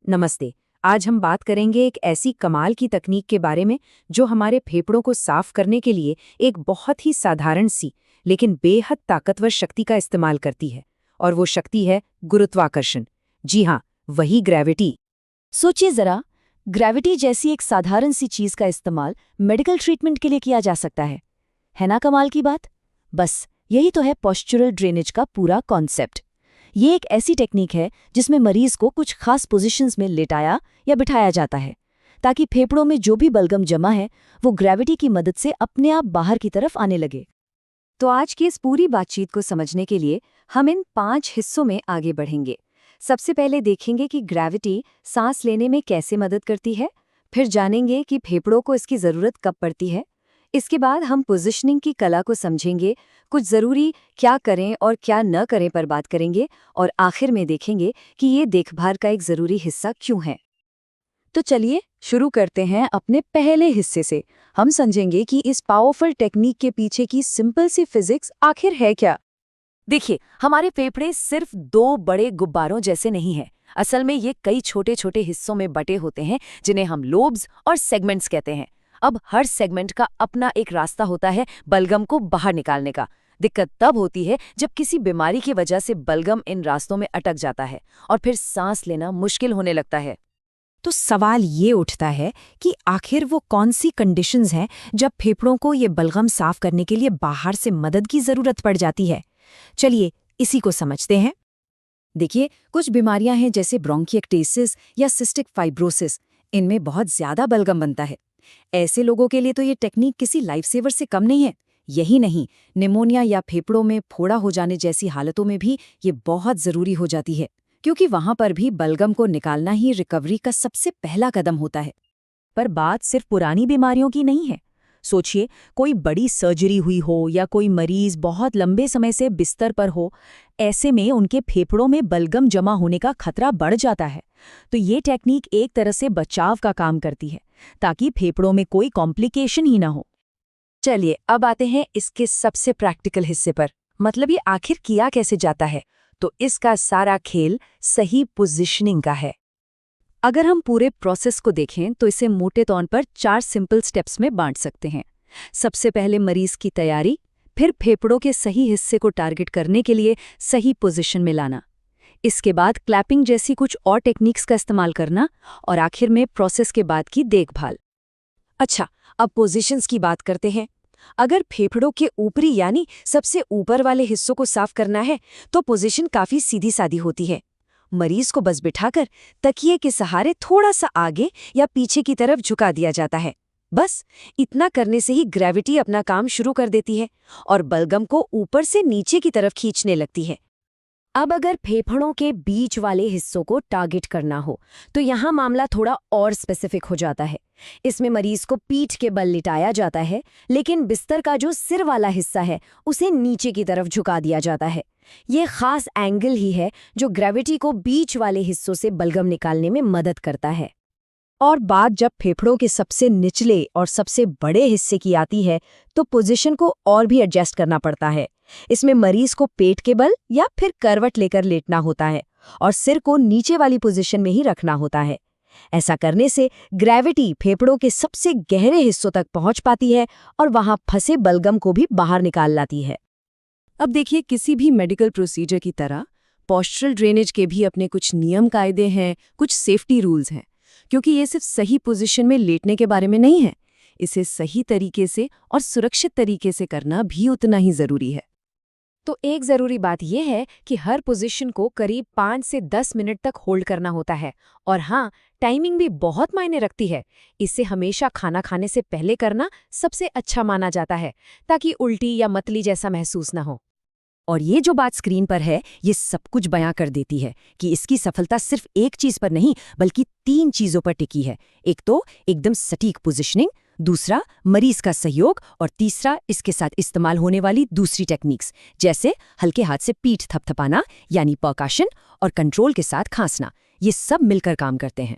नमस्ते। आज हम बात करेंगे एक ऐसी कमाल की तकनीक के बारे में जो हमारे फेफड़ों को साफ करने के लिए एक बहुत ही साधारण सी लेकिन बेहद ताकतवर शक्ति का इस्तेमाल करती है। और वो शक्ति है गुरुत्वाकर्षण। जी हाँ, वही ग्रेविटी। सोचिए जरा, ग्रेविटी जैसी एक साधारण सी चीज का इस्तेमाल मेडिकल ट्रीटमेंट के लिए किया जा सकता है ना कमाल की बात। बस यही तो है पॉस्चरल ड्रेनेज का पूरा कॉन्सेप्ट। ये एक ऐसी टेक्निक है जिसमें मरीज को कुछ खास पोजीशंस में लेटाया या बिठाया जाता है ताकि फेफड़ों में जो भी बलगम जमा है वो ग्रेविटी की मदद से अपने आप बाहर की तरफ आने लगे। तो आज की इस पूरी बातचीत को समझने के लिए हम इन 5 हिस्सों में आगे बढ़ेंगे। सबसे पहले देखेंगे कि ग्रेविटी सांस लेने में कैसे मदद करती है, फिर जानेंगे कि फेफड़ों को इसकी ज़रूरत कब पड़ती है। इसके बाद हम पोजीशनिंग की कला को समझेंगे, कुछ ज़रूरी क्या करें और क्या न करें पर बात करेंगे, और आखिर में देखेंगे कि ये देखभाल का एक ज़रूरी हिस्सा क्यों है। तो चलिए शुरू करते हैं अपने पहले हिस्से से। हम समझेंगे कि इस पावरफुल टेक्निक के पीछे की सिंपल सी फिजिक्स आखिर है क्या। देखिए, हमारे फेफड़े सिर्फ 2 बड़े गुब्बारों जैसे नहीं हैं। असल में ये कई छोटे छोटे हिस्सों में बटे होते हैं जिन्हें हम लोब्स और सेगमेंट्स कहते हैं। अब हर सेगमेंट का अपना एक रास्ता होता है बलगम को बाहर निकालने का। दिक्कत तब होती है जब किसी बीमारी की वजह से बलगम इन रास्तों में अटक जाता है और फिर सांस लेना मुश्किल होने लगता है। तो सवाल ये उठता है कि आखिर वो कौन सी कंडीशंस हैं जब फेफड़ों को ये बलगम साफ करने के लिए बाहर से मदद की ज़रूरत पड़ जाती है। चलिए इसी को समझते हैं। देखिए, कुछ बीमारियां हैं जैसे ब्रोंकिएक्टेसिस या सिस्टिक फाइब्रोसिस। इनमें बहुत ज़्यादा बलगम बनता है। ऐसे लोगों के लिए तो ये टेक्निक किसी लाइफ सेवर से कम नहीं है। यही नहीं, निमोनिया या फेफड़ों में फोड़ा हो जाने जैसी हालतों में भी ये बहुत ज़रूरी हो जाती है, क्योंकि वहां पर भी बलगम को निकालना ही रिकवरी का सबसे पहला कदम होता है। पर बात सिर्फ पुरानी बीमारियों की नहीं है। सोचिए, कोई बड़ी सर्जरी हुई हो या कोई मरीज बहुत लंबे समय से बिस्तर पर हो, ऐसे में उनके फेफड़ों में बलगम जमा होने का खतरा बढ़ जाता है। तो ये टेक्निक एक तरह से बचाव का काम करती है ताकि फेफड़ों में कोई कॉम्प्लिकेशन ही ना हो। चलिए अब आते हैं इसके सबसे प्रैक्टिकल हिस्से पर, मतलब ये आखिर किया कैसे जाता है। तो इसका सारा खेल सही पोजीशनिंग का है। अगर हम पूरे प्रोसेस को देखें तो इसे मोटे तौर पर 4 सिंपल स्टेप्स में बांट सकते हैं। सबसे पहले मरीज की तैयारी, फिर फेफड़ों के सही हिस्से को टारगेट करने के लिए सही पोजीशन में लाना, इसके बाद क्लैपिंग जैसी कुछ और टेक्निक्स का इस्तेमाल करना, और आखिर में प्रोसेस के बाद की देखभाल। अच्छा, अब पोजीशंस की बात करते हैं। अगर फेफड़ों के ऊपरी यानी सबसे ऊपर वाले हिस्सों को साफ करना है तो पोजीशन काफी सीधी सादी होती है। मरीज को बस बिठाकर तकिए के सहारे थोड़ा सा आगे या पीछे की तरफ झुका दिया जाता है। बस इतना करने से ही ग्रेविटी अपना काम शुरू कर देती है और बलगम को ऊपर से नीचे की तरफ खींचने लगती है। अब अगर फेफड़ों के बीच वाले हिस्सों को टारगेट करना हो तो यहाँ मामला थोड़ा और स्पेसिफिक हो जाता है। इसमें मरीज को पीठ के बल लिटाया जाता है, लेकिन बिस्तर का जो सिर वाला हिस्सा है उसे नीचे की तरफ झुका दिया जाता है। ये खास एंगल ही है जो ग्रेविटी को बीच वाले हिस्सों से बलगम निकालने में मदद करता है। और बात जब फेफड़ों के सबसे निचले और सबसे बड़े हिस्से की आती है तो पोजीशन को और भी एडजस्ट करना पड़ता है। इसमें मरीज को पेट के बल या फिर करवट लेकर लेटना होता है और सिर को नीचे वाली पोजीशन में ही रखना होता है। ऐसा करने से ग्रेविटी फेफड़ों के सबसे गहरे हिस्सों तक पहुंच पाती है और वहां फंसे बलगम को भी बाहर निकाल लाती है। अब देखिए, किसी भी मेडिकल प्रोसीजर की तरह पॉस्चरल ड्रेनेज के भी अपने कुछ नियम कायदे हैं, कुछ सेफ्टी रूल्स हैं, क्योंकि ये सिर्फ सही पोजीशन में लेटने के बारे में नहीं है। इसे सही तरीके से और सुरक्षित तरीके से करना भी उतना ही जरूरी है। तो एक ज़रूरी बात यह है कि हर पोजीशन को करीब 5 से 10 मिनट तक होल्ड करना होता है। और हाँ, टाइमिंग भी बहुत मायने रखती है। इसे हमेशा खाना खाने से पहले करना सबसे अच्छा माना जाता है ताकि उल्टी या मतली जैसा महसूस ना हो। और ये जो बात स्क्रीन पर है ये सब कुछ बयां कर देती है कि इसकी सफलता सिर्फ एक चीज़ पर नहीं बल्कि 3 चीज़ों पर टिकी है। एक तो एकदम सटीक पोजीशनिंग, दूसरा मरीज का सहयोग, और तीसरा इसके साथ इस्तेमाल होने वाली दूसरी टेक्निक्स जैसे हल्के हाथ से पीठ थपथपाना यानी परकशन और कंट्रोल के साथ खांसना। ये सब मिलकर काम करते हैं।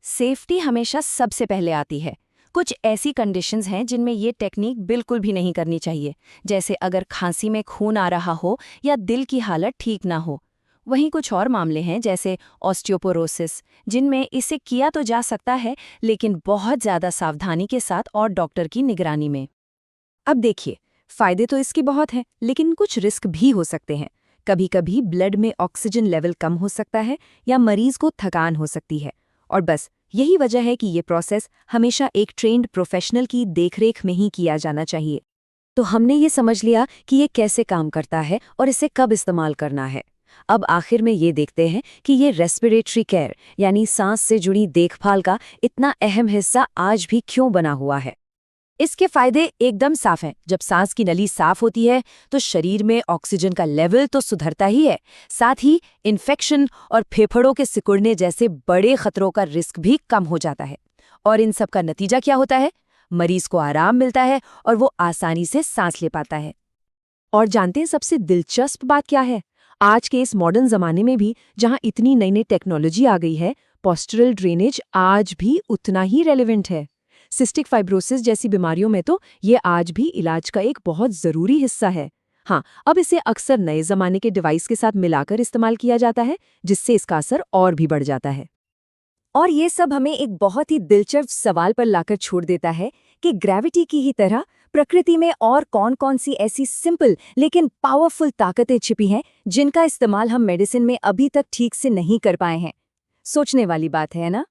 सेफ्टी हमेशा सबसे पहले आती है। कुछ ऐसी कंडीशंस हैं जिनमें ये टेक्निक बिल्कुल भी नहीं करनी चाहिए, जैसे अगर खांसी में खून आ रहा हो या दिल की हालत ठीक ना हो। वहीं कुछ और मामले हैं जैसे ऑस्टियोपोरोसिस, जिनमें इसे किया तो जा सकता है लेकिन बहुत ज़्यादा सावधानी के साथ और डॉक्टर की निगरानी में। अब देखिए, फायदे तो इसके बहुत हैं, लेकिन कुछ रिस्क भी हो सकते हैं। कभी कभी ब्लड में ऑक्सीजन लेवल कम हो सकता है या मरीज को थकान हो सकती है। और बस यही वजह है कि ये प्रोसेस हमेशा एक ट्रेन्ड प्रोफेशनल की देखरेख में ही किया जाना चाहिए। तो हमने ये समझ लिया कि ये कैसे काम करता है और इसे कब इस्तेमाल करना है। अब आखिर में ये देखते हैं कि ये रेस्पिरेटरी केयर यानी सांस से जुड़ी देखभाल का इतना अहम हिस्सा आज भी क्यों बना हुआ है। इसके फायदे एकदम साफ हैं। जब सांस की नली साफ होती है तो शरीर में ऑक्सीजन का लेवल तो सुधरता ही है, साथ ही इन्फेक्शन और फेफड़ों के सिकुड़ने जैसे बड़े खतरों का रिस्क भी कम हो जाता है। और इन सब का नतीजा क्या होता है? मरीज को आराम मिलता है और वो आसानी से सांस ले पाता है। और जानते हैं सबसे दिलचस्प बात क्या है? आज के इस मॉडर्न जमाने में भी, जहां इतनी नई नई टेक्नोलॉजी आ गई है, पोस्चरल ड्रेनेज आज भी उतना ही रेलेवेंट है। सिस्टिक फाइब्रोसिस जैसी बीमारियों में तो ये आज भी इलाज का एक बहुत ज़रूरी हिस्सा है। हाँ, अब इसे अक्सर नए ज़माने के डिवाइस के साथ मिलाकर इस्तेमाल किया जाता है, जिससे इसका असर और भी बढ़ जाता है। और ये सब हमें एक बहुत ही दिलचस्प सवाल पर लाकर छोड़ देता है कि ग्रेविटी की ही तरह प्रकृति में और कौन-कौन सी ऐसी सिंपल लेकिन पावरफुल ताकतें छिपी हैं, जिनका इस्तेमाल हम मेडिसिन में अभी तक ठीक से नहीं कर पाए हैं। सोचने वाली बात है ना?